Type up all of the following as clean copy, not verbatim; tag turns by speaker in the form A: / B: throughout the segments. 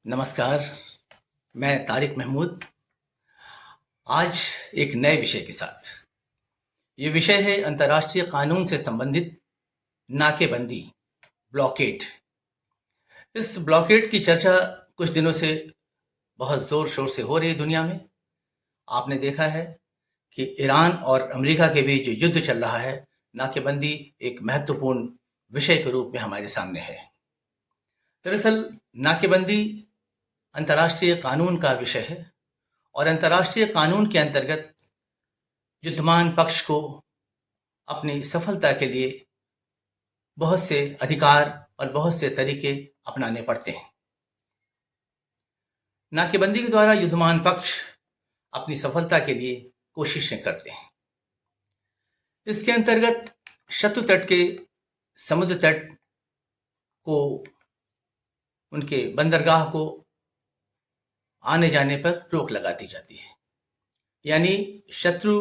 A: नमस्कार। मैं तारिक महमूद आज एक नए विषय के साथ। ये विषय है अंतर्राष्ट्रीय कानून से संबंधित नाकेबंदी, ब्लॉकेड। इस ब्लॉकेड की चर्चा कुछ दिनों से बहुत जोर शोर से हो रही है दुनिया में। आपने देखा है कि ईरान और अमेरिका के बीच जो युद्ध चल रहा है, नाकेबंदी एक महत्वपूर्ण विषय के रूप में हमारे सामने है। दरअसल नाकेबंदी अंतर्राष्ट्रीय कानून का विषय है और अंतर्राष्ट्रीय कानून के अंतर्गत युद्धमान पक्ष को अपनी सफलता के लिए बहुत से अधिकार और बहुत से तरीके अपनाने पड़ते हैं। नाकेबंदी के द्वारा युद्धमान पक्ष अपनी सफलता के लिए कोशिशें करते हैं। इसके अंतर्गत शत्रु तट के समुद्र तट को, उनके बंदरगाह को आने जाने पर रोक लगा दी जाती है। यानी शत्रु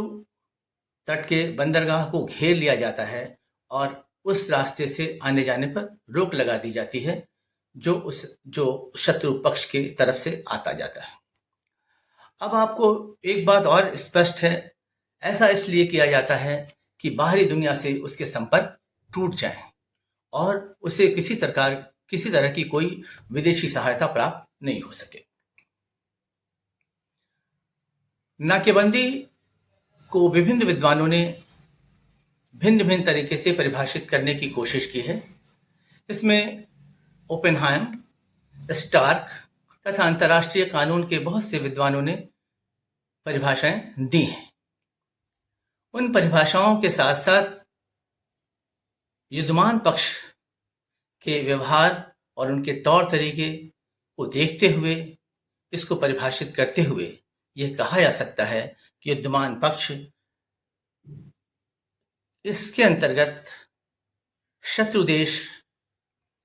A: तट के बंदरगाह को घेर लिया जाता है और उस रास्ते से आने जाने पर रोक लगा दी जाती है जो शत्रु पक्ष के तरफ से आता जाता है। अब आपको एक बात और स्पष्ट है, ऐसा इसलिए किया जाता है कि बाहरी दुनिया से उसके संपर्क टूट जाएं और उसे किसी तरह की कोई विदेशी सहायता प्राप्त नहीं हो सके। नाकेबंदी को विभिन्न विद्वानों ने भिन्न भिन्न तरीके से परिभाषित करने की कोशिश की है। इसमें ओपेनहाइम, स्टार्क तथा अंतर्राष्ट्रीय कानून के बहुत से विद्वानों ने परिभाषाएं दी हैं। उन परिभाषाओं के साथ साथ युद्धमान पक्ष के व्यवहार और उनके तौर तरीके को देखते हुए, इसको परिभाषित करते हुए यह कहा जा सकता है कि युद्धमान पक्ष इसके अंतर्गत शत्रु देश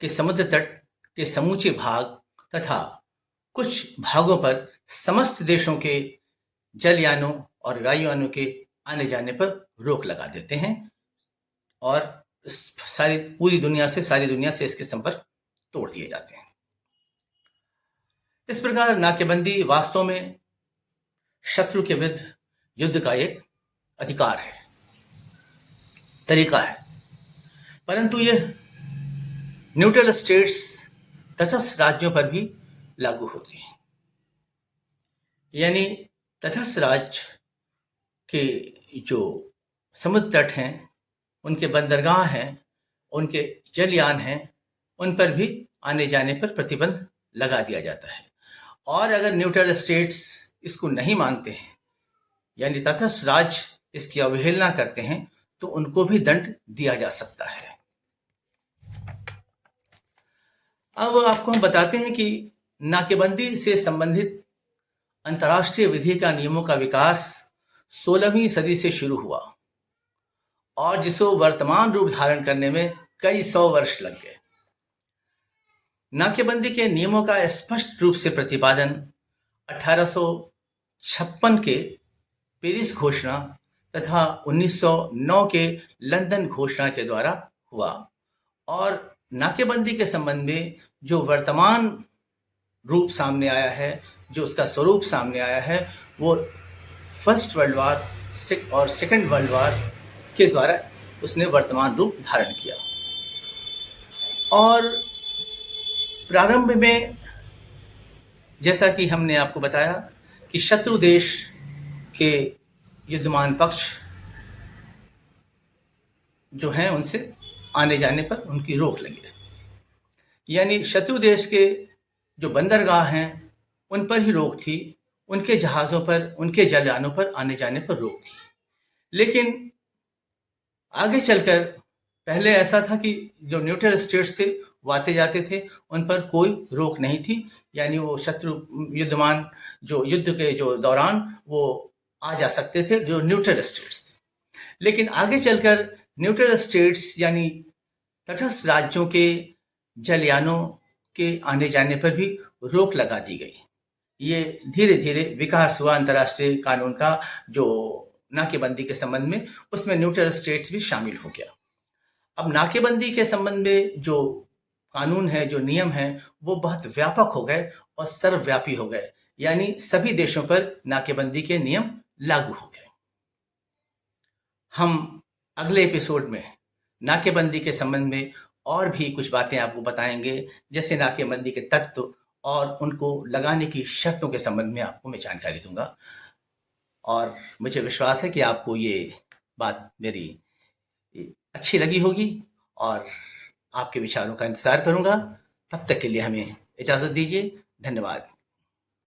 A: के समुद्र तट के समूचे भाग तथा कुछ भागों पर समस्त देशों के जलयानों और वायुयानों के आने जाने पर रोक लगा देते हैं और सारी दुनिया से इसके संपर्क तोड़ दिए जाते हैं। इस प्रकार नाकेबंदी वास्तव में शत्रु के विरुद्ध युद्ध का एक अधिकार है, तरीका है, परंतु यह न्यूट्रल स्टेट्स तटस्थ राज्यों पर भी लागू होती है। यानी तटस्थ राज्य के जो समुद्र तट हैं, उनके बंदरगाह हैं, उनके जलयान हैं, उन पर भी आने जाने पर प्रतिबंध लगा दिया जाता है। और अगर न्यूट्रल स्टेट्स इसको नहीं मानते हैं, यानी तटस्थ राज्य इसकी अवहेलना करते हैं, तो उनको भी दंड दिया जा सकता है। अब आपको हम बताते हैं कि नाकेबंदी से संबंधित अंतर्राष्ट्रीय विधि का नियमों का विकास 16वीं सदी से शुरू हुआ और जिसको वर्तमान रूप धारण करने में कई सौ वर्ष लग गए। नाकेबंदी के नियमों का स्पष्ट रूप से प्रतिपादन 1856 के पेरिस घोषणा तथा 1909 के लंदन घोषणा के द्वारा हुआ और नाकेबंदी के संबंध में जो वर्तमान रूप सामने आया है, जो उसका स्वरूप सामने आया है, वो फर्स्ट वर्ल्ड वॉर और सेकंड वर्ल्ड वॉर के द्वारा उसने वर्तमान रूप धारण किया। और प्रारंभ में जैसा कि हमने आपको बताया कि शत्रु देश के युद्धमान पक्ष जो हैं, उनसे आने जाने पर उनकी रोक लगी रहती थी। यानी शत्रु देश के जो बंदरगाह हैं, उन पर ही रोक थी, उनके जहाज़ों पर, उनके जलयानों पर आने जाने पर रोक थी। लेकिन आगे चलकर पहले ऐसा था कि जो न्यूट्रल स्टेट्स थे वो आते जाते थे, उन पर कोई रोक नहीं थी। यानी वो शत्रु युद्धमान जो युद्ध के जो दौरान वो आ जा सकते थे, जो न्यूट्रल स्टेट्स थे। लेकिन आगे चलकर न्यूट्रल स्टेट्स यानी तटस्थ राज्यों के जलयानों के आने जाने पर भी रोक लगा दी गई। ये धीरे धीरे विकास हुआ अंतर्राष्ट्रीय कानून का, जो नाकेबंदी के संबंध में, उसमें न्यूट्रल स्टेट्स भी शामिल हो गया। अब नाकेबंदी के संबंध में जो कानून है, जो नियम है, वो बहुत व्यापक हो गए और सर्वव्यापी हो गए, यानी सभी देशों पर नाकेबंदी के नियम लागू हो गए। हम अगले एपिसोड में नाकेबंदी के संबंध में और भी कुछ बातें आपको बताएंगे, जैसे नाकेबंदी के तत्व और उनको लगाने की शर्तों के संबंध में आपको मैं जानकारी दूंगा। और मुझे विश्वास है कि आपको ये बात मेरी अच्छी लगी होगी और आपके विचारों का इंतज़ार करूंगा। तब तक के लिए हमें इजाज़त दीजिए। धन्यवाद।